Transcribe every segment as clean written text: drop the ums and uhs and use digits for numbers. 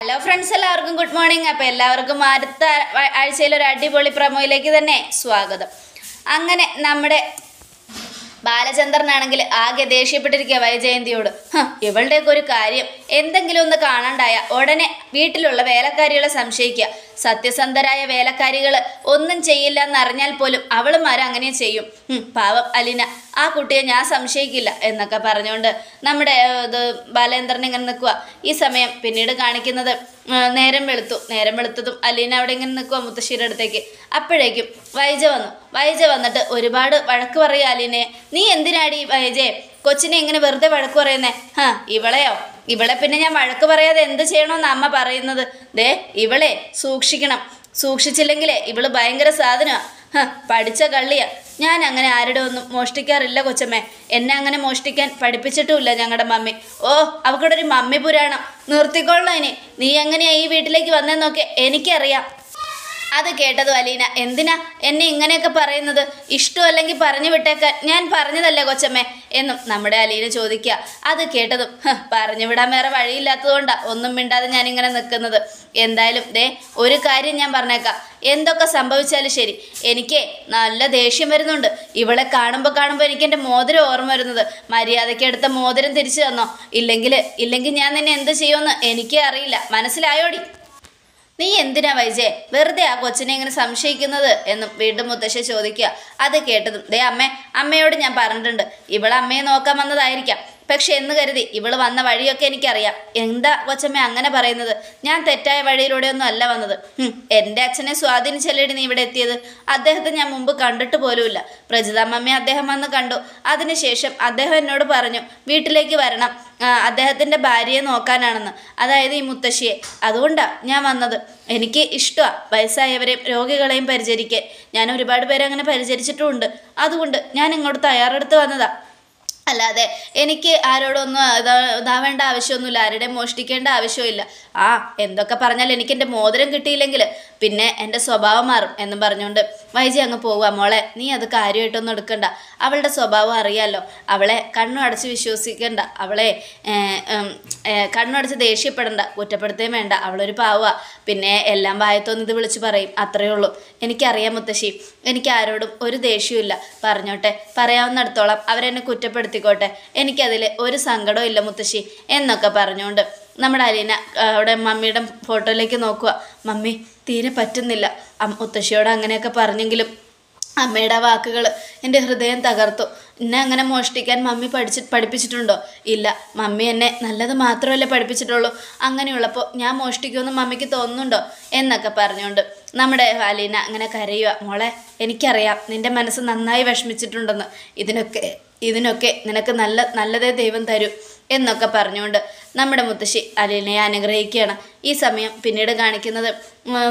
Hello friends, എല്ലാവർക്കും good morning. അപ്പോൾ എല്ലാവർക്കും അടുത്ത ആഴ്ചയിൽ ഒരു അടിപൊളി പ്രമോയിലേക്ക് തന്നെ സ്വാഗതം. അങ്ങനെ നമ്മുടെ ബാലചന്ദ്രനാണെങ്കിൽ ആകെ ദേഷ്യപ്പെട്ടിരിക്കുക വൈജയന്തിയോട്. ഇവളുടെയൊക്കെ ഒരു കാര്യം, എന്തെങ്കിലും ഒന്ന് കാണാണ്ടായ ഉടനെ വീട്ടിലുള്ള വേലക്കാരികളെ സംശയിക്കുക. സത്യസന്ധരായ വേലക്കാരികൾ ഒന്നും ചെയ്യില്ല എന്നറിഞ്ഞാൽ പോലും അവളുമാരും അങ്ങനെ ചെയ്യും. പാവം അലീന, ആ കുട്ടിയെ ഞാൻ സംശയിക്കില്ല എന്നൊക്കെ പറഞ്ഞുകൊണ്ട് നമ്മുടെ ബാലേന്ദ്രൻ ഇങ്ങനെ നിൽക്കുക. ഈ സമയം പിന്നീട് കാണിക്കുന്നത് നേരം വെളുത്തതും അലീന അവിടെ ഇങ്ങനെ നിൽക്കുക മുത്തശ്ശിയുടെ അടുത്തേക്ക്. അപ്പോഴേക്കും വൈജ വന്നിട്ട് ഒരുപാട് വഴക്ക് പറയുക അലീനയെ. നീ എന്തിനാടി വൈജയെ കൊച്ചിനെ ഇങ്ങനെ വെറുതെ വഴക്ക് പറയുന്നേ? ഇവളെ പിന്നെ ഞാൻ വഴക്ക് പറയാതെ എന്ത് ചെയ്യണമെന്ന് അമ്മ പറയുന്നത്. ഇവളെ സൂക്ഷിക്കണം, സൂക്ഷിച്ചില്ലെങ്കിലേ ഇവള് ഭയങ്കര സാധനമാണ്, പഠിച്ച കള്ളിയാ. ഞാൻ അങ്ങനെ ആരുടെ ഒന്നും മോഷ്ടിക്കാറില്ല കൊച്ചമ്മേ, എന്നെ അങ്ങനെ മോഷ്ടിക്കാൻ പഠിപ്പിച്ചിട്ടുമില്ല ഞങ്ങളുടെ മമ്മി. അവക്കടെ ഒരു മമ്മി പുരാണം നിർത്തിക്കൊള്ളു. നീ എങ്ങനെയാ ഈ വീട്ടിലേക്ക് വന്നതെന്നൊക്കെ എനിക്കറിയാം. അത് കേട്ടതും അലീന, എന്തിനാ എന്നെ ഇങ്ങനെയൊക്കെ പറയുന്നത്? ഇഷ്ടമല്ലെങ്കിൽ പറഞ്ഞു വിട്ടേക്കാൻ ഞാൻ പറഞ്ഞതല്ലേ കൊച്ചമ്മേ എന്നും നമ്മുടെ അലീന ചോദിക്കുക. അത് കേട്ടതും പറഞ്ഞു വിടാൻ വേറെ വഴിയില്ലാത്തതുകൊണ്ടാണ് ഒന്നും മിണ്ടാതെ ഞാനിങ്ങനെ നിൽക്കുന്നത്. എന്തായാലും ഒരു കാര്യം ഞാൻ പറഞ്ഞേക്കാം, എന്തൊക്കെ സംഭവിച്ചാലും ശരി, എനിക്ക് നല്ല ദേഷ്യം വരുന്നുണ്ട്. ഇവളെ കാണുമ്പോൾ എനിക്ക് എൻ്റെ മോതിരം ഓർമ്മ വരുന്നത്. മര്യാദയ്ക്ക് എടുത്ത മോതിരം തിരിച്ചു തന്നോ, ഇല്ലെങ്കിൽ ഞാൻ നിന്നെ എന്ത് ചെയ്യുമെന്ന് എനിക്കേ അറിയില്ല. മനസ്സിലായോടി? നീ എന്തിനാ വൈജയെ വെറുതെ ആ കൊച്ചിനെ ഇങ്ങനെ സംശയിക്കുന്നത് എന്നും വീണ്ടും മുത്തശ്ശി ചോദിക്കുക. അത് കേട്ടതും അമ്മയോട് ഞാൻ പറഞ്ഞിട്ടുണ്ട്, ഇവളെ അമ്മയെ നോക്കാൻ വന്നതായിരിക്കാം. പക്ഷെ എന്ന് കരുതി ഇവള് വന്ന വഴിയൊക്കെ എനിക്കറിയാം. എന്താ കൊച്ചമ്മ അങ്ങനെ പറയുന്നത്? ഞാൻ തെറ്റായ വഴിയിലൂടെയൊന്നും അല്ല വന്നത്. എൻ്റെ അച്ഛനെ സ്വാധീനിച്ചല്ലേടി നീ ഇവിടെ എത്തിയത്. അദ്ദേഹത്തെ ഞാൻ മുമ്പ് കണ്ടിട്ട് പോലുമില്ല. പ്രജിതാമ്മയെ അദ്ദേഹം വന്ന് കണ്ടു. അതിനുശേഷം അദ്ദേഹം എന്നോട് പറഞ്ഞു വീട്ടിലേക്ക് വരണം, അദ്ദേഹത്തിൻ്റെ ഭാര്യയെ നോക്കാനാണെന്ന്, അതായത് ഈ മുത്തശ്ശിയെ. അതുകൊണ്ടാണ് ഞാൻ വന്നത്. എനിക്ക് ഇഷ്ടമാണ് വയസ്സായവരെയും രോഗികളെയും പരിചരിക്കാൻ. ഞാൻ ഒരുപാട് പേരെ അങ്ങനെ പരിചരിച്ചിട്ടുമുണ്ട്. അതുകൊണ്ട് ഞാൻ ഇങ്ങോട്ട് തയ്യാറെടുത്ത് വന്നതാണ്. അല്ലാതെ എനിക്ക് ആരോടൊന്നും ഇതാവേണ്ട ആവശ്യമൊന്നുമില്ല, ആരുടെയും മോഷ്ടിക്കേണ്ട ആവശ്യമില്ല. എന്തൊക്കെ പറഞ്ഞാൽ എനിക്ക് എൻ്റെ മോതിരം കിട്ടിയില്ലെങ്കിൽ പിന്നെ എൻ്റെ സ്വഭാവം മാറും എന്നും പറഞ്ഞുകൊണ്ട് വൈജി അങ്ങ് പോവുക. മോളെ, നീ അത് കാര്യമായിട്ടൊന്നും എടുക്കണ്ട. അവളുടെ സ്വഭാവം അറിയാമല്ലോ. അവളെ കണ്ണു അടച്ച് വിശ്വസിക്കണ്ട, അവളെ കണ്ണടച്ച് ദേഷ്യപ്പെടണ്ട, കുറ്റപ്പെടുത്തുകയും വേണ്ട. അവളൊരു പാവുക. പിന്നെ എല്ലാം വായത്തോന്ന് ഇത് വിളിച്ച് പറയും, അത്രയേ ഉള്ളൂ. എനിക്കറിയാം മുത്തശ്ശി, എനിക്ക് ആരോടും ഒരു ദേഷ്യമില്ല. പറഞ്ഞോട്ടെ, പറയാവുന്നിടത്തോളം അവരെന്നെ കുറ്റപ്പെടുത്തിക്കോട്ടെ, എനിക്കതിൽ ഒരു സങ്കടവും ഇല്ല മുത്തശ്ശി എന്നൊക്കെ പറഞ്ഞുകൊണ്ട് നമ്മുടെ അലീന അവിടെ മമ്മിയുടെ ഫോട്ടോയിലേക്ക് നോക്കുക. മമ്മി തീരെ പറ്റുന്നില്ല. മുത്തശ്ശിയോട് അങ്ങനെയൊക്കെ പറഞ്ഞെങ്കിലും അമ്മയുടെ വാക്കുകൾ എൻ്റെ ഹൃദയം തകർത്തു. എന്നെ അങ്ങനെ മോഷ്ടിക്കാൻ മമ്മി പഠിപ്പിച്ചിട്ടുണ്ടോ? ഇല്ല, മമ്മി എന്നെ നല്ലത് മാത്രമല്ലേ പഠിപ്പിച്ചിട്ടുള്ളൂ. അങ്ങനെയുള്ളപ്പോൾ ഞാൻ മോഷ്ടിക്കുമെന്ന് മമ്മിക്ക് തോന്നുന്നുണ്ടോ എന്നൊക്കെ പറഞ്ഞുകൊണ്ട് നമ്മുടെ അലീന അങ്ങനെ കരയുക. മോളെ, എനിക്കറിയാം നിൻ്റെ മനസ്സ് നന്നായി വിഷമിച്ചിട്ടുണ്ടെന്ന്. ഇതിനൊക്കെ നിനക്ക് നല്ലതേ ദൈവം തരൂ എന്നൊക്കെ പറഞ്ഞുകൊണ്ട് നമ്മുടെ മുത്തശ്ശി അലീനയെ അനുഗ്രഹിക്കുകയാണ്. ഈ സമയം പിന്നീട് കാണിക്കുന്നത്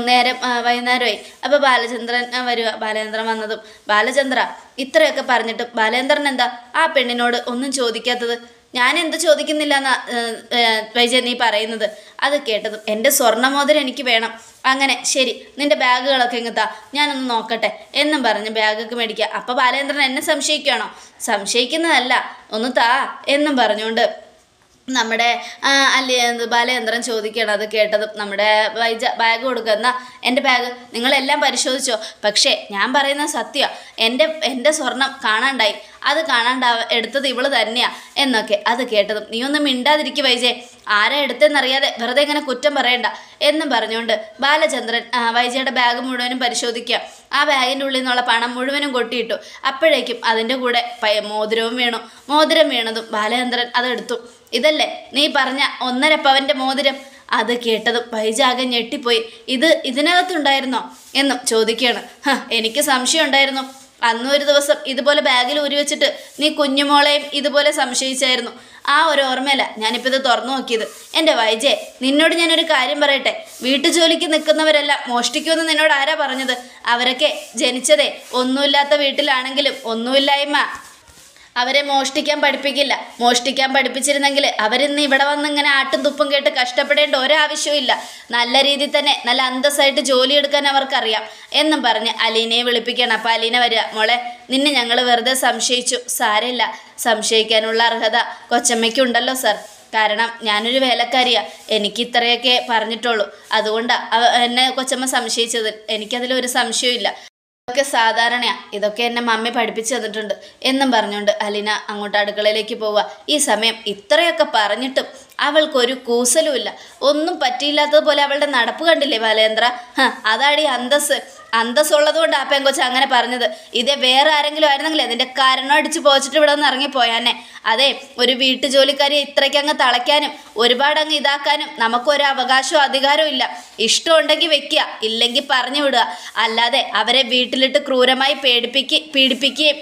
നേരം വൈകുന്നേരമായി. അപ്പോൾ ബാലചന്ദ്രൻ വരിക. ബാലചന്ദ്രൻ വന്നതും, ബാലചന്ദ്ര ഇത്രയൊക്കെ പറഞ്ഞിട്ടും ബാലേന്ദ്രൻ എന്താ ആ പെണ്ണിനോട് ഒന്നും ചോദിക്കാത്തത്? ഞാൻ എന്ത് ചോദിക്കുന്നില്ല എന്നാ വൈജയൻ നീ പറയുന്നത്? അത് കേട്ടതും, എൻ്റെ സ്വർണ്ണമോതിരം എനിക്ക് വേണം. അങ്ങനെ ശരി, നിൻ്റെ ബാഗുകളൊക്കെ ഇങ്ങത്താ, ഞാനൊന്ന് നോക്കട്ടെ എന്നും പറഞ്ഞ് ബാഗൊക്കെ മേടിക്കുക. അപ്പോൾ ബാലേന്ദ്രൻ എന്നെ സംശയിക്കുകയാണോ? സംശയിക്കുന്നതല്ല, ഒന്ന് താ എന്നും പറഞ്ഞുകൊണ്ട് നമ്മുടെ ബാലചന്ദ്രൻ ചോദിക്കുകയാണ്. അത് കേട്ടതും നമ്മുടെ വൈജ ബാഗ് കൊടുക്കുക. എന്നാൽ എൻ്റെ ബാഗ് നിങ്ങളെല്ലാം പരിശോധിച്ചോ? പക്ഷേ ഞാൻ പറയുന്ന സത്യമാണ്, എൻ്റെ സ്വർണം കാണാണ്ടായി. അത് എടുത്തത് ഇവള് തന്നെയാ എന്നൊക്കെ. അത് കേട്ടതും, നീ ഒന്നും മിണ്ടാതിരിക്കുക വൈജയെ, ആരാ എടുത്തെന്നറിയാതെ വെറുതെ ഇങ്ങനെ കുറ്റം പറയണ്ട എന്നും പറഞ്ഞുകൊണ്ട് ബാലചന്ദ്രൻ വൈജയുടെ ബാഗ് മുഴുവനും പരിശോധിക്കുക. ആ ബാഗിൻ്റെ ഉള്ളിൽ നിന്നുള്ള പണം മുഴുവനും കൊട്ടിയിട്ടു. അപ്പോഴേക്കും അതിൻ്റെ കൂടെ മോതിരവും വീണു. മോതിരം വീണതും ബാലചന്ദ്രൻ അതെടുത്തു. ഇതല്ലേ നീ പറഞ്ഞ 1.5 പവൻ്റെ മോതിരം? അത് കേട്ടതും വൈജ ആകെ ഞെട്ടിപ്പോയി. ഇതിനകത്തുണ്ടായിരുന്നോ എന്നും ചോദിക്കുകയാണ്. എനിക്ക് സംശയം ഉണ്ടായിരുന്നു. അന്നും ഒരു ദിവസം ഇതുപോലെ ബാഗിൽ ഊരി വെച്ചിട്ട് നീ കുഞ്ഞുമോളെയും ഇതുപോലെ സംശയിച്ചായിരുന്നു. ആ ഒരു ഓർമ്മയല്ല ഞാനിപ്പോൾ ഇത് തുറന്നു നോക്കിയത്. എൻ്റെ വൈജയെ, നിന്നോട് ഞാനൊരു കാര്യം പറയട്ടെ, വീട്ടുജോലിക്ക് നിൽക്കുന്നവരെല്ലാം മോഷ്ടിക്കുമെന്ന് നിന്നോട് ആരാ പറഞ്ഞത്? അവരൊക്കെ ജനിച്ചതേ ഒന്നുമില്ലാത്ത വീട്ടിലാണെങ്കിലും ഒന്നുമില്ലായ്മ അവരെ മോഷ്ടിക്കാൻ പഠിപ്പിക്കില്ല. മോഷ്ടിക്കാൻ പഠിപ്പിച്ചിരുന്നെങ്കിൽ അവരിന്ന് ഇവിടെ വന്ന് ഇങ്ങനെ ആട്ടും തുപ്പും കേട്ട് കഷ്ടപ്പെടേണ്ട ഒരാവശ്യമില്ല. നല്ല രീതിയിൽ തന്നെ നല്ല അന്തസ്സായിട്ട് ജോലിയെടുക്കാൻ അവർക്കറിയാം എന്നും പറഞ്ഞ് അലീനയെ വിളിപ്പിക്കണം. അപ്പോൾ അലീന വരിക. മോളെ, നിന്നെ ഞങ്ങൾ വെറുതെ സംശയിച്ചു. സാരമില്ല, സംശയിക്കാനുള്ള അർഹത കൊച്ചമ്മയ്ക്കുണ്ടല്ലോ സാർ. കാരണം ഞാനൊരു വേലക്കാരിയാ, എനിക്ക് ഇത്രയൊക്കെ പറഞ്ഞിട്ടുള്ളൂ. അതുകൊണ്ടാണ് എന്നെ കൊച്ചമ്മ സംശയിച്ചത്. എനിക്കതിലൊരു സംശയവും. ഇതൊക്കെ സാധാരണയാണ്, ഇതൊക്കെ എന്നെ മമ്മി പഠിപ്പിച്ചു തന്നിട്ടുണ്ട് എന്നും പറഞ്ഞുകൊണ്ട് അലീന അങ്ങോട്ട് അടുക്കളയിലേക്ക് പോവുക. ഈ സമയം ഇത്രയൊക്കെ പറഞ്ഞിട്ടും അവൾക്കൊരു കൂസലുമില്ല. ഒന്നും പറ്റിയില്ലാത്തതുപോലെ അവളുടെ നടപ്പ് കണ്ടില്ലേ ബാലേന്ദ്ര? അതാടി അന്തസ്സുള്ളത് കൊണ്ട് ആ പെങ്കൊച്ച അങ്ങനെ പറഞ്ഞത്. ഇതേ വേറെ ആരെങ്കിലും ആയിരുന്നെങ്കിൽ അതിൻ്റെ കാരണം അടിച്ച് പോച്ചിട്ട് ഇവിടെ നിന്ന് ഇറങ്ങിപ്പോയാനെ. അതെ, ഒരു വീട്ടു ജോലിക്കാരിയെ ഇത്രയ്ക്കങ്ങ് തളയ്ക്കാനും ഒരുപാട് അങ്ങ് ഇതാക്കാനും നമുക്കൊരു അവകാശവും അധികാരവും ഇല്ല. ഇഷ്ടമുണ്ടെങ്കിൽ വെക്കുക, ഇല്ലെങ്കിൽ പറഞ്ഞു വിടുക. അല്ലാതെ അവരെ വീട്ടിലിട്ട് ക്രൂരമായി പീഡിപ്പിക്കുകയും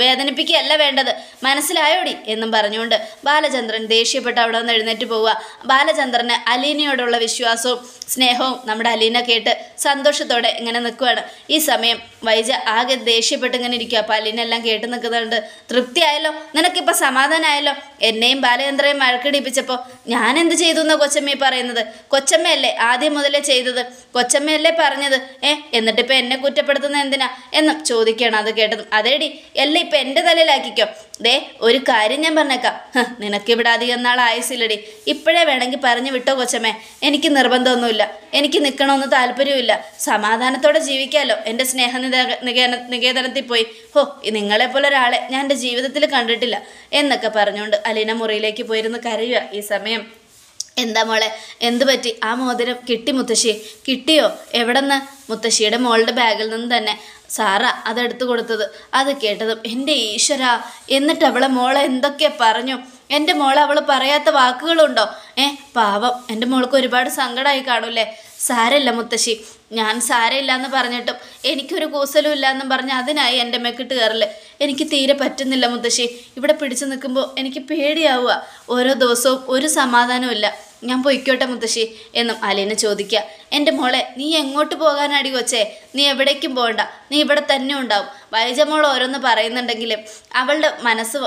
വേദനിപ്പിക്കുകയല്ല വേണ്ടത്. മനസ്സിലായോടി എന്നും പറഞ്ഞുകൊണ്ട് ബാലചന്ദ്രൻ ദേഷ്യപ്പെട്ട് അവിടെ നിന്ന് എഴുന്നേറ്റ് പോവുക. ബാലചന്ദ്രന് അലീനയോടുള്ള വിശ്വാസവും സ്നേഹവും നമ്മുടെ അലീന കേട്ട് സന്തോഷത്തോടെ ഇങ്ങനെ നിൽക്കുകയാണ്. ഈ സമയം വൈജ ആകെ ദേഷ്യപ്പെട്ട് ഇങ്ങനെ ഇരിക്കുക. അപ്പോൾ അലീന എല്ലാം കേട്ട് നിൽക്കുന്നുണ്ട്. തൃപ്തിയായല്ലോ, നിനക്കിപ്പോൾ സമാധാനമായല്ലോ. എന്നെയും ബാലചന്ദ്രയും വഴക്കിടിപ്പിച്ചപ്പോൾ ഞാൻ എന്ത് ചെയ്തു എന്നാ കൊച്ചമ്മ പറയുന്നത്? കൊച്ചമ്മയല്ലേ ആദ്യം മുതലേ ചെയ്തത്, കൊച്ചമ്മയല്ലേ പറഞ്ഞത്. എന്നിട്ടിപ്പോൾ എന്നെ കുറ്റപ്പെടുത്തുന്നത് എന്തിനാ എന്നും ചോദിക്കണം. അത് കേട്ടതും അതേടി എല്ലാം ഇപ്പം എൻ്റെ തലയിലാക്കിക്കോ. ദേ ഒരു കാര്യം ഞാൻ പറഞ്ഞേക്കാം, നിനക്കിവിടെ അധികം നാൾ ആയുസില്ലടി. ഇപ്പോഴേ വേണമെങ്കിൽ പറഞ്ഞു വിട്ടോ കൊച്ചമ്മേ, എനിക്ക് നിർബന്ധമൊന്നുമില്ല, എനിക്ക് നിൽക്കണമെന്ന് താല്പര്യമില്ല. സമാധാനത്തോടെ ജീവിക്കാമല്ലോ എൻ്റെ നികേതനത്തിൽ പോയി. നിങ്ങളെപ്പോലെ ഒരാളെ ഞാൻ എൻ്റെ ജീവിതത്തിൽ കണ്ടിട്ടില്ല എന്നൊക്കെ പറഞ്ഞുകൊണ്ട് അലീന മുറിയിലേക്ക് പോയിരുന്ന് കരയുക. ഈ സമയം എന്താ മോളെ, എന്തു പറ്റി? ആ മോതിരം കിട്ടി മുത്തശ്ശി? കിട്ടിയോ? എവിടെന്ന്? മുത്തശ്ശിയുടെ മോളുടെ ബാഗിൽ നിന്ന് തന്നെ സാറാ അതെടുത്തു കൊടുത്തത്. അത് കേട്ടതും എൻ്റെ ഈശ്വര, എന്നിട്ട് അവളെ മോളെ എന്തൊക്കെ പറഞ്ഞു? എൻ്റെ മോളെ അവൾ പറയാത്ത വാക്കുകളുണ്ടോ? പാവം, എൻ്റെ മോൾക്ക് ഒരുപാട് സങ്കടമായി കാണൂല്ലേ? സാരമില്ല മുത്തശ്ശി, ഞാൻ സാരമില്ല എന്ന് പറഞ്ഞിട്ടും എനിക്കൊരു കൂസലും ഇല്ല എന്നും പറഞ്ഞ് അതിനായി എൻ്റെ മെക്കിട്ട് കയറല് എനിക്ക് തീരെ പറ്റുന്നില്ല മുത്തശ്ശി. ഇവിടെ പിടിച്ചു നിൽക്കുമ്പോൾ എനിക്ക് പേടിയാവുക. ഓരോ ദിവസവും ഒരു സമാധാനവും ഇല്ല. ഞാൻ പൊയ്ക്കോട്ടെ മുത്തശ്ശി എന്നും അലീന ചോദിക്കുക. എൻ്റെ മോളെ, നീ എങ്ങോട്ട് പോകാനടി കൊച്ചേ? നീ എവിടേക്കും പോകണ്ട, നീ ഇവിടെ തന്നെ ഉണ്ടാവും. വൈജമോൾ ഓരോന്ന് പറയുന്നുണ്ടെങ്കിലും അവളുടെ മനസ്സ്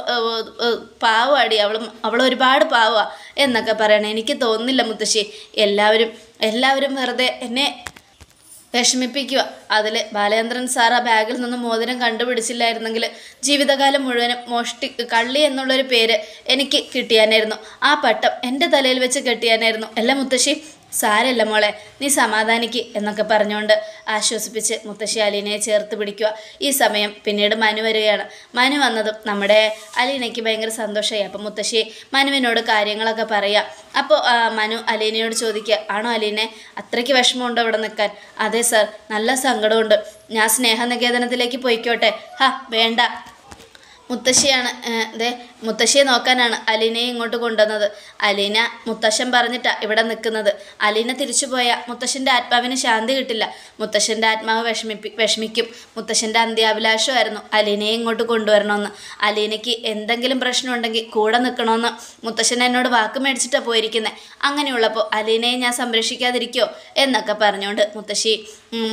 പാവടി, അവൾ ഒരുപാട് പാവ എന്നൊക്കെ പറയണേ. എനിക്ക് തോന്നുന്നില്ല മുത്തശ്ശി, എല്ലാവരും വെറുതെ എന്നെ വിഷമിപ്പിക്കുക. അതിൽ ബാലചന്ദ്രൻ സാർ ആ ബാഗിൽ നിന്ന് മോതിരം കണ്ടുപിടിച്ചില്ലായിരുന്നെങ്കിൽ ജീവിതകാലം മുഴുവനും കള്ളി എന്നുള്ളൊരു പേര് എനിക്ക് കിട്ടിയാനായിരുന്നു. ആ പട്ടം എൻ്റെ തലയിൽ വെച്ച് കെട്ടിയാനായിരുന്നു. അല്ല മുത്തശ്ശി, സാരമില്ല മോളെ, നീ സമാധാനിക്ക് എന്നൊക്കെ പറഞ്ഞുകൊണ്ട് ആശ്വസിപ്പിച്ച് മുത്തശ്ശി അലീനയെ ചേർത്ത് പിടിക്കുക. ഈ സമയം പിന്നീട് മനു വരികയാണ്. മനു വന്നതും നമ്മുടെ അലീനയ്ക്ക് ഭയങ്കര സന്തോഷമായി. അപ്പം മുത്തശ്ശി മനുവിനോട് കാര്യങ്ങളൊക്കെ പറയുക. അപ്പോൾ മനു അലീനയോട് ചോദിക്കുക, ആണോ അലീനെ, അത്രയ്ക്ക് വിഷമമുണ്ടോ ഇവിടെ നിൽക്കാൻ? അതെ സാർ, നല്ല സങ്കടമുണ്ട്. ഞാൻ സ്നേഹനികേതനത്തിലേക്ക് പോയിക്കോട്ടെ? വേണ്ട, മുത്തശ്ശിയെ നോക്കാനാണ് അലീനയെ ഇങ്ങോട്ട് കൊണ്ടുവന്നത്. അലീന മുത്തശ്ശൻ പറഞ്ഞിട്ടാ ഇവിടെ നിൽക്കുന്നത്. അലീന തിരിച്ചു പോയാൽ മുത്തശ്ശൻ്റെ ആത്മാവിന് ശാന്തി കിട്ടില്ല. മുത്തശ്ശൻ്റെ ആത്മാവ് വിഷമിക്കും. മുത്തശ്ശൻ്റെ അന്ത്യാഭിലാഷമായിരുന്നു അലീനയെ ഇങ്ങോട്ട് കൊണ്ടുവരണമെന്ന്. അലീനയ്ക്ക് എന്തെങ്കിലും പ്രശ്നമുണ്ടെങ്കിൽ കൂടെ നിൽക്കണമെന്ന് മുത്തശ്ശൻ എന്നോട് വാക്ക് മേടിച്ചിട്ടാണ് പോയിരിക്കുന്നത്. അങ്ങനെയുള്ളപ്പോൾ അലീനയെ ഞാൻ സംരക്ഷിക്കാതിരിക്കുമോ എന്നൊക്കെ പറഞ്ഞുകൊണ്ട്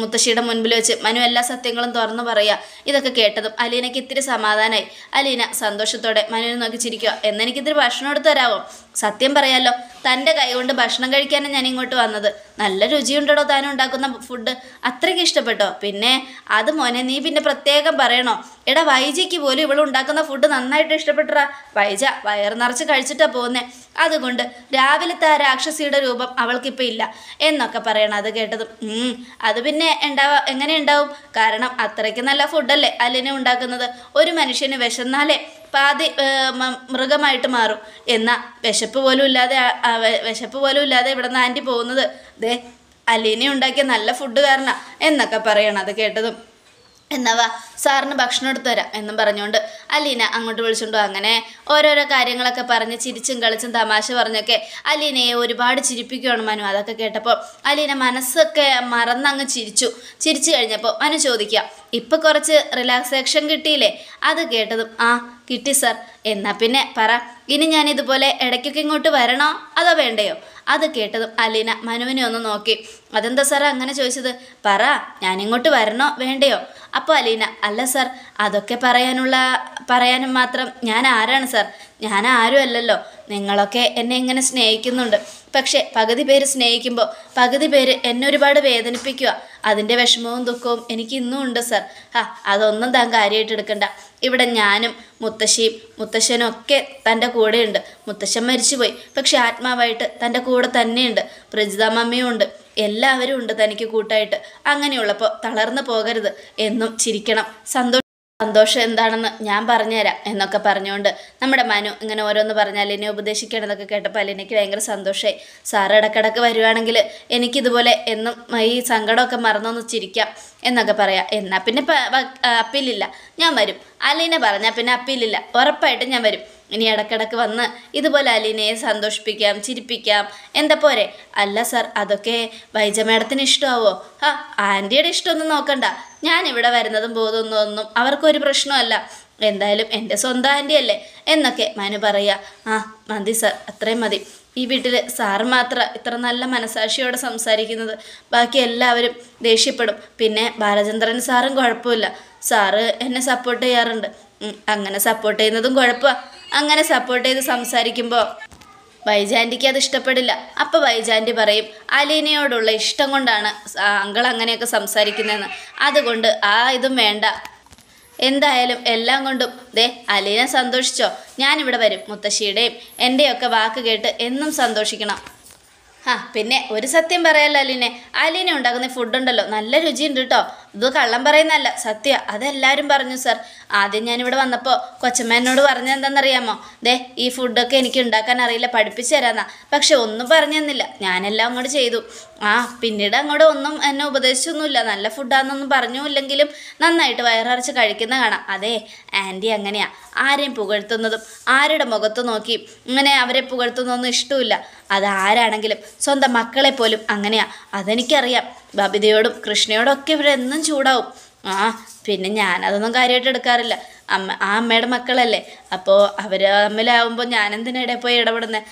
മുത്തശ്ശിയുടെ മുൻപിൽ വെച്ച് മനു എല്ലാ സത്യങ്ങളും തുറന്നു പറയുക. ഇതൊക്കെ കേട്ടതും അലീനയ്ക്ക് ഇത്തിരി സമാധാനമായി. അലീന സന്തോഷത്തോടെ മനുവിനെ നോക്കി ചിരിക്കുക. എന്നെനിക്കിത്തിരി ഭക്ഷണം എടുത്ത് തരാമോ? സത്യം പറയാലോ, തൻ്റെ കൈ കൊണ്ട് ഭക്ഷണം കഴിക്കാനും ഞാൻ ഇങ്ങോട്ട് വന്നത്. നല്ല രുചിയുണ്ടോ താനും ഉണ്ടാക്കുന്ന ഫുഡ്? അത്രയ്ക്ക് ഇഷ്ടപ്പെട്ടോ? പിന്നെ അത് മോനെ നീ പിന്നെ പ്രത്യേകം പറയണോ? എടാ, വൈജയ്ക്ക് പോലും ഇവളുണ്ടാക്കുന്ന ഫുഡ് നന്നായിട്ട് ഇഷ്ടപ്പെട്ടാ. വൈജ വയറ് നിറച്ച് കഴിച്ചിട്ടാണ് പോകുന്നത്. അതുകൊണ്ട് രാവിലത്തെ ആ രാക്ഷസിയുടെ രൂപം അവൾക്കിപ്പോൾ ഇല്ല എന്നൊക്കെ പറയണം. അത് കേട്ടതും അത് പിന്നെ എങ്ങനെ ഉണ്ടാവും? കാരണം അത്രയ്ക്ക് നല്ല ഫുഡല്ലേ അലീന ഉണ്ടാക്കുന്നത്. ഒരു മനുഷ്യന് വിശന്നാലേ പാതി മൃഗമായിട്ട് മാറും. എന്നാൽ വിശപ്പ് പോലും ഇല്ലാതെ ഇവിടെ നിന്ന് ആൻറ്റി പോകുന്നത് ദേ അലീന ഉണ്ടാക്കിയ നല്ല ഫുഡ് കാരണമാണ് എന്നൊക്കെ പറയണം. അത് കേട്ടതും എന്നാവാ സാറിന് ഭക്ഷണം എടുത്തു തരാം എന്നും പറഞ്ഞുകൊണ്ട് അലീന അങ്ങോട്ട് വിളിച്ചുകൊണ്ടു. അങ്ങനെ ഓരോരോ കാര്യങ്ങളൊക്കെ പറഞ്ഞ് ചിരിച്ചും കളിച്ചും തമാശ പറഞ്ഞൊക്കെ അലീനയെ ഒരുപാട് ചിരിപ്പിക്കുകയാണ് മനു. അതൊക്കെ കേട്ടപ്പോൾ അലീന മനസ്സൊക്കെ മറന്നങ്ങ് ചിരിച്ചു കഴിഞ്ഞപ്പോൾ മനു ചോദിക്കുക, ഇപ്പം കുറച്ച് റിലാക്സേഷൻ കിട്ടിയില്ലേ? അത് കേട്ടതും കിട്ടി സാർ. എന്നാൽ പിന്നെ പറ, ഇനി ഞാൻ ഇതുപോലെ ഇടയ്ക്കൊക്കെ ഇങ്ങോട്ട് വരണോ അതോ വേണ്ടയോ? അത് കേട്ടതും അലീന മനുവിനെ ഒന്ന് നോക്കി. അതെന്താ സാർ അങ്ങനെ ചോദിച്ചത്? പറ, ഞാനിങ്ങോട്ട് വരണോ വേണ്ടയോ? അപ്പോൾ അലീന, അല്ല സാർ, അതൊക്കെ പറയാനും മാത്രം ഞാൻ ആരാണ് സാർ? ഞാൻ ആരും അല്ലല്ലോ. നിങ്ങളൊക്കെ എന്നെ ഇങ്ങനെ സ്നേഹിക്കുന്നുണ്ട്. പക്ഷേ പകുതി പേര് സ്നേഹിക്കുമ്പോൾ പകുതി പേര് എന്നെ ഒരുപാട് വേദനിപ്പിക്കുക. അതിൻ്റെ വിഷമവും ദുഃഖവും എനിക്ക് ഇന്നും ഉണ്ട് സാർ. അതൊന്നും താൻ കാര്യമായിട്ട് എടുക്കണ്ട. ഇവിടെ ഞാനും മുത്തശ്ശിയും മുത്തശ്ശനും ഒക്കെ തൻ്റെ കൂടെയുണ്ട്. മുത്തശ്ശൻ മരിച്ചുപോയി, പക്ഷെ ആത്മാവായിട്ട് തൻ്റെ കൂടെ തന്നെയുണ്ട്. പ്രജിത മമ്മിയും ഉണ്ട്. എല്ലാവരും ഉണ്ട് തനിക്ക് കൂട്ടായിട്ട്. അങ്ങനെയുള്ളപ്പോൾ തളർന്നു പോകരുത്. എന്നും ചിരിക്കണം. സന്തോഷം എന്താണെന്ന് ഞാൻ പറഞ്ഞുതരാം എന്നൊക്കെ പറഞ്ഞുകൊണ്ട് നമ്മുടെ മനു ഇങ്ങനെ ഓരോന്ന് പറഞ്ഞാൽ എന്നെ ഉപദേശിക്കണമെന്നൊക്കെ കേട്ടപ്പോൾ അലീനയ്ക്ക് ഭയങ്കര സന്തോഷമായി. സാറ് ഇടക്കിടക്ക് വരുവാണെങ്കിൽ എനിക്കിതുപോലെ എന്നും ഈ സങ്കടമൊക്കെ മറന്നൊന്ന് ചിരിക്കാം എന്നൊക്കെ പറയാം. എന്നാൽ പിന്നെ അപ്പീലില്ല, ഞാൻ വരും. അലീന പറഞ്ഞാൽ പിന്നെ അപ്പീലില്ല, ഉറപ്പായിട്ടും ഞാൻ വരും. ഇനി ഇടക്കിടക്ക് വന്ന് ഇതുപോലെ അലീനയെ സന്തോഷിപ്പിക്കാം, ചിരിപ്പിക്കാം. എന്താ പോരെ? അല്ല സാർ, അതൊക്കെ വൈജ മേഡത്തിന് ഇഷ്ടമാവോ? ആൻറ്റിയുടെ ഇഷ്ടമൊന്നും നോക്കണ്ട. ഞാനിവിടെ വരുന്നതും പോകുന്നതൊന്നും അവർക്കൊരു പ്രശ്നമല്ല. എന്തായാലും എൻ്റെ സ്വന്തം ആൻറ്റിയല്ലേ എന്നൊക്കെ മനു പറയുക. മതി സാർ, അത്രയും മതി. ഈ വീട്ടിൽ സാറ് മാത്രം ഇത്ര നല്ല മനസാക്ഷിയോടെ സംസാരിക്കുന്നത്. ബാക്കി എല്ലാവരും ദേഷ്യപ്പെടും. പിന്നെ ബാലചന്ദ്രൻ സാറും കുഴപ്പമില്ല. സാറ് എന്നെ സപ്പോർട്ട് ചെയ്യാറുണ്ട്. അങ്ങനെ സപ്പോർട്ട് ചെയ്യുന്നതും കുഴപ്പമാണ്. അങ്ങനെ സപ്പോർട്ട് ചെയ്ത് സംസാരിക്കുമ്പോൾ വൈജാൻറ്റിക്ക് അത് ഇഷ്ടപ്പെടില്ല. അപ്പോൾ വൈജാൻറ്റി പറയും അലീനയോടുള്ള ഇഷ്ടം കൊണ്ടാണ് അങ്കിൾ അങ്ങനെയൊക്കെ സംസാരിക്കുന്നതെന്ന്. അതുകൊണ്ട് ഇതും വേണ്ട. എന്തായാലും എല്ലാം കൊണ്ടും അലീന സന്തോഷിച്ചോ? ഞാനിവിടെ വരും. മുത്തശ്ശിയുടെയും എൻ്റെയൊക്കെ വാക്ക് കേട്ട് എന്നും സന്തോഷിക്കണം. പിന്നെ ഒരു സത്യം പറയാമല്ലോ അലീനെ, അലീന ഉണ്ടാക്കുന്ന ഫുഡുണ്ടല്ലോ നല്ല രുചിയുണ്ട് കേട്ടോ. ഇത് കള്ളം പറയുന്നതല്ല, സത്യ. അതെല്ലാവരും പറഞ്ഞു സാർ. ആദ്യം ഞാനിവിടെ വന്നപ്പോൾ കൊച്ചമ്മ എന്നോട് പറഞ്ഞെന്താണെന്നറിയാമോ? ഈ ഫുഡൊക്കെ എനിക്ക് ഉണ്ടാക്കാൻ അറിയില്ല, പഠിപ്പിച്ചു തരാമെന്നാ. പക്ഷെ ഒന്നും പറഞ്ഞു തന്നില്ല. ഞാനെല്ലാം അങ്ങോട്ട് ചെയ്തു. പിന്നീട് അങ്ങോട്ട് ഒന്നും എന്നെ ഉപദേശിച്ചൊന്നുമില്ല. നല്ല ഫുഡാണെന്നൊന്നും പറഞ്ഞില്ലെങ്കിലും നന്നായിട്ട് വയററച്ച് കഴിക്കുന്ന കാണാം. ആൻറ്റി അങ്ങനെയാ. ആരെയും പുകഴ്ത്തുന്നതും ആരുടെ മുഖത്ത് നോക്കി ഇങ്ങനെ അവരെ പുകഴ്ത്തുന്നതൊന്നും ഇഷ്ടമില്ല. അതാരാണെങ്കിലും സ്വന്തം മക്കളെ പോലും അങ്ങനെയാ. അതെനിക്കറിയാം. ബബിതയോടും കൃഷ്ണയോടും ഒക്കെ ഇവരെന്നും ചൂടാവും. പിന്നെ ഞാനതൊന്നും കാര്യമായിട്ട് എടുക്കാറില്ല. അമ്മയുടെ മക്കളല്ലേ, അപ്പോൾ അവർ തമ്മിലാവുമ്പോൾ ഞാനെന്തിനിടെ പോയി ഇടപെടുന്നത്?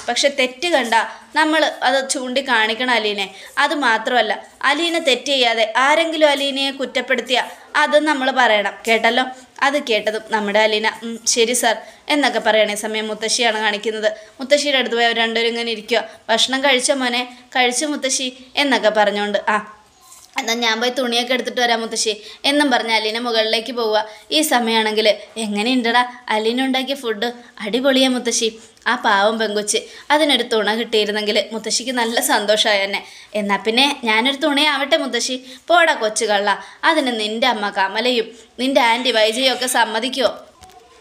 പക്ഷെ തെറ്റ് കണ്ട നമ്മൾ അത് ചൂണ്ടിക്കാണിക്കണം അലീനെ. അത് മാത്രമല്ല, അലീന തെറ്റ് ചെയ്യാതെ ആരെങ്കിലും അലീനയെ കുറ്റപ്പെടുത്തിയാൽ അതും നമ്മൾ പറയണം. കേട്ടല്ലോ? അത് കേട്ടതും നമ്മുടെ അലീന ശരി സാർ എന്നൊക്കെ പറയണേ സമയം മുത്തശ്ശിയാണ് കാണിക്കുന്നത്. മുത്തശ്ശിയുടെ അടുത്ത് പോയി അവർ രണ്ടുപേരും ഇങ്ങനെ ഇരിക്കുക. ഭക്ഷണം കഴിച്ചോ മോനെ? കഴിച്ചു മുത്തശ്ശി എന്നൊക്കെ പറഞ്ഞുകൊണ്ട് എന്നാൽ ഞാൻ പോയി തുണിയൊക്കെ എടുത്തിട്ട് വരാം മുത്തശ്ശി എന്നും പറഞ്ഞ് അലീന മുകളിലേക്ക് പോവുക. ഈ സമയമാണെങ്കിൽ എങ്ങനെയുണ്ടടാ അലീന ഉണ്ടാക്കിയ ഫുഡ്? അടിപൊളിയാ മുത്തശ്ശി. ആ പാവം പെങ്കൊച്ച് അതിനൊരു തുണ കിട്ടിയിരുന്നെങ്കിൽ മുത്തശ്ശിക്ക് നല്ല സന്തോഷമായി തന്നെ. എന്നാൽ പിന്നെ ഞാനൊരു തുണയാവട്ടെ മുത്തശ്ശി. പോടാ കൊച്ചു കള്ള. അതിന് നിൻ്റെ അമ്മ കമലയും നിൻ്റെ ആൻറ്റി വൈജയും ഒക്കെ സമ്മതിക്കുമോ?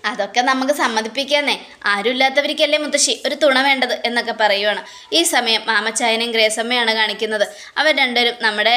അതൊക്കെ നമുക്ക് സമ്മതിപ്പിക്കാന്നേ. ആരുമില്ലാത്തവർക്കല്ലേ മുത്തശ്ശി ഒരു തുണ വേണ്ടത് എന്നൊക്കെ പറയുവാണ്. ഈ സമയം മാമച്ചായനെയും ഗ്രേസമ്മയാണ് കാണിക്കുന്നത്. അവർ രണ്ടുപേരും നമ്മുടെ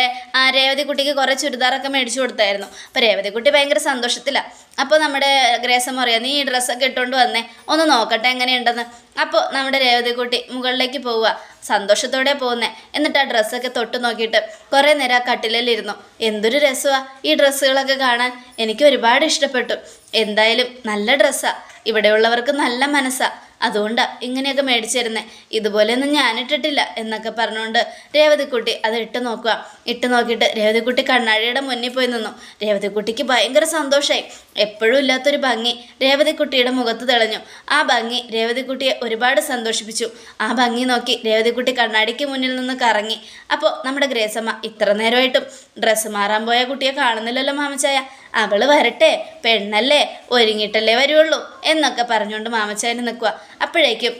രേവതിക്കുട്ടിക്ക് കുറേ ചുരിദാറൊക്കെ മേടിച്ചു കൊടുത്തായിരുന്നു. അപ്പോൾ രേവതിക്കുട്ടി ഭയങ്കര സന്തോഷത്തിലാണ്. അപ്പോൾ നമ്മുടെ ഗ്രേസമ്മ പറയാം, നീ ഈ ഡ്രസ്സൊക്കെ ഇട്ടുകൊണ്ട് വന്നേ, ഒന്ന് നോക്കട്ടെ എങ്ങനെയുണ്ടെന്ന്. അപ്പോൾ നമ്മുടെ രേവതിക്കുട്ടി മുകളിലേക്ക് പോവുക. സന്തോഷത്തോടെ പോകുന്നേ. എന്നിട്ട് ആ ഡ്രസ്സൊക്കെ തൊട്ട് നോക്കിയിട്ട് കുറേ നേരം ആ കട്ടിലിരുന്നു. എന്തൊരു രസമാണ് ഈ ഡ്രസ്സുകളൊക്കെ കാണാൻ. എനിക്ക് ഒരുപാട് ഇഷ്ടപ്പെട്ടു. എന്തായാലും നല്ല ഡ്രസ്സാണ്. ഇവിടെയുള്ളവർക്ക് നല്ല മനസ്സാണ്. അതുകൊണ്ടാണ് ഇങ്ങനെയൊക്കെ മേടിച്ചു തരുന്നത്. ഇതുപോലെയൊന്നും ഞാനിട്ടിട്ടില്ല എന്നൊക്കെ പറഞ്ഞുകൊണ്ട് രേവതിക്കുട്ടി അത് ഇട്ട് നോക്കുക. ഇട്ട് നോക്കിയിട്ട് രേവതിക്കുട്ടി കണ്ണാടിയുടെ മുന്നിൽ പോയി നിന്നു. രേവതിക്കുട്ടിക്ക് ഭയങ്കര സന്തോഷമായി. എപ്പോഴും ഇല്ലാത്തൊരു ഭംഗി രേവതിക്കുട്ടിയുടെ മുഖത്ത് തെളിഞ്ഞു. ആ ഭംഗി രേവതിക്കുട്ടിയെ ഒരുപാട് സന്തോഷിപ്പിച്ചു. ആ ഭംഗി നോക്കി രേവതിക്കുട്ടി കണ്ണാടിക്ക് മുന്നിൽ നിന്ന് കറങ്ങി. അപ്പോൾ നമ്മുടെ ഗ്രേസമ്മ ഇത്ര നേരമായിട്ടും ഡ്രസ്സ് മാറാൻ പോയ കുട്ടിയെ കാണുന്നില്ലല്ലോ മാമച്ചായ, അവൾ വരട്ടെ, പെണ്ണല്ലേ, ഒരുങ്ങിയിട്ടല്ലേ വരുള്ളൂ എന്നൊക്കെ പറഞ്ഞുകൊണ്ട് മാമച്ചായന് നിൽക്കുക. അപ്പോഴേക്കും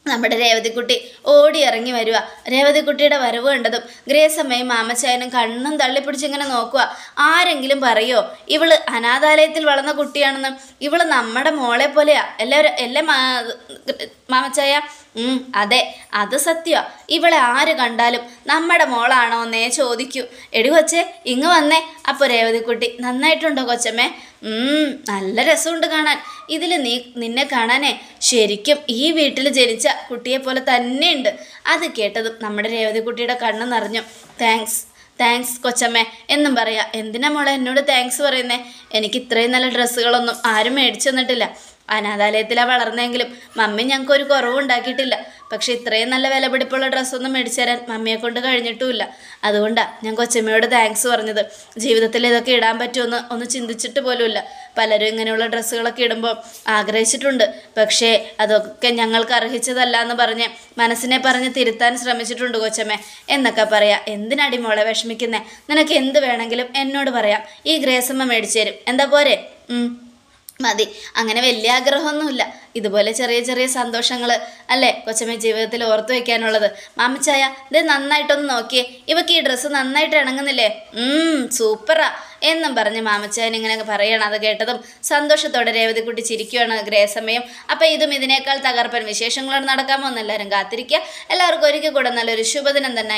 നമ്മുടെ രേവതിക്കുട്ടി ഓടി ഇറങ്ങി വരിക. രേവതിക്കുട്ടിയുടെ വരവ് കണ്ടതും ഗ്രേസമ്മയും മാമച്ചായനും കണ്ണും തള്ളിപ്പിടിച്ചിങ്ങനെ നോക്കുക. ആരെങ്കിലും പറയോ ഇവള് അനാഥാലയത്തിൽ വളർന്ന കുട്ടിയാണെന്ന്? ഇവള് നമ്മുടെ മോളെ പോലെയാ അല്ലേ മാമച്ചായ? അതെ, അത് സത്യമാ. ഇവളെ ആര് കണ്ടാലും നമ്മുടെ മോളാണോ എന്നേ ചോദിക്കൂ. എടി കൊച്ചേ ഇങ്ങ് വന്നേ. അപ്പോൾ രേവതിക്കുട്ടി, നന്നായിട്ടുണ്ടോ കൊച്ചമ്മേ? നല്ല രസമുണ്ട് കാണാൻ. ഇതിൽ നിന്നെ കാണാനേ ശരിക്കും ഈ വീട്ടിൽ ജനിച്ച കുട്ടിയെ പോലെ തന്നെയുണ്ട്. അത് കേട്ടതും നമ്മുടെ രേവതിക്കുട്ടിയുടെ കണ്ണ് നിറഞ്ഞു. താങ്ക്സ് കൊച്ചമ്മേ എന്നും പറയാ. എന്തിനാ മോളെ എന്നോട് താങ്ക്സ് പറയുന്നേ? എനിക്ക് ഇത്രയും നല്ല ഡ്രസ്സുകളൊന്നും ആരും മേടിച്ചു തന്നിട്ടില്ല. അനാഥാലയത്തിലാണ് വളർന്നെങ്കിലും മമ്മി ഞങ്ങൾക്ക് ഒരു കുറവും ഉണ്ടാക്കിയിട്ടില്ല. പക്ഷെ ഇത്രയും നല്ല വിലപിടിപ്പുള്ള ഡ്രസ്സൊന്നും മേടിച്ചു തരാൻ മമ്മിയെ കൊണ്ട് കഴിഞ്ഞിട്ടുമില്ല. അതുകൊണ്ടാണ് ഞാൻ കൊച്ചമ്മയോട് താങ്ക്സ് പറഞ്ഞത്. ജീവിതത്തിൽ ഇതൊക്കെ ഇടാൻ പറ്റുമെന്ന് ഒന്ന് ചിന്തിച്ചിട്ട് പോലുമില്ല. പലരും ഇങ്ങനെയുള്ള ഡ്രസ്സുകളൊക്കെ ഇടുമ്പോൾ ആഗ്രഹിച്ചിട്ടുണ്ട്, പക്ഷേ അതൊക്കെ ഞങ്ങൾക്ക് അർഹിച്ചതല്ല എന്ന് പറഞ്ഞ് മനസ്സിനെ പറഞ്ഞ് തിരുത്താൻ ശ്രമിച്ചിട്ടുണ്ട് കൊച്ചമ്മേ എന്നൊക്കെ പറയാം. എന്തിനടി മോളെ വിഷമിക്കുന്നേ? നിനക്ക് എന്ത് വേണമെങ്കിലും എന്നോട് പറയാം, ഈ ഗ്രേസമ്മ മേടിച്ചു തരും. എന്താ പോരെ? മതി. അങ്ങനെ വലിയ ആഗ്രഹമൊന്നുമില്ല. ഇതുപോലെ ചെറിയ ചെറിയ സന്തോഷങ്ങൾ അല്ലേ കൊച്ചമ്മ ജീവിതത്തിൽ ഓർത്തു വയ്ക്കാനുള്ളത്. മാമച്ചായ ഇത് നന്നായിട്ടൊന്ന് നോക്കിയേ, ഇവക്ക് ഈ ഡ്രസ്സ് നന്നായിട്ട് ഇണങ്ങുന്നില്ലേ? സൂപ്പറാ എന്നും പറഞ്ഞ് മാമച്ചായൻ ഇങ്ങനെ പറയണം. അത് കേട്ടതും സന്തോഷത്തോടെ രേവതിക്കുട്ടി ചിരിക്കുകയാണ് ഗ്രേസമ്മയും. അപ്പം ഇതും ഇതിനേക്കാൾ തകർപ്പൻ വിശേഷങ്ങളോട് നടക്കാമോ എന്ന് എല്ലാവരും കാത്തിരിക്കുക. എല്ലാവർക്കും ഒരിക്കൽ കൂടെ നല്ലൊരു ശുഭദിനം തന്നെ.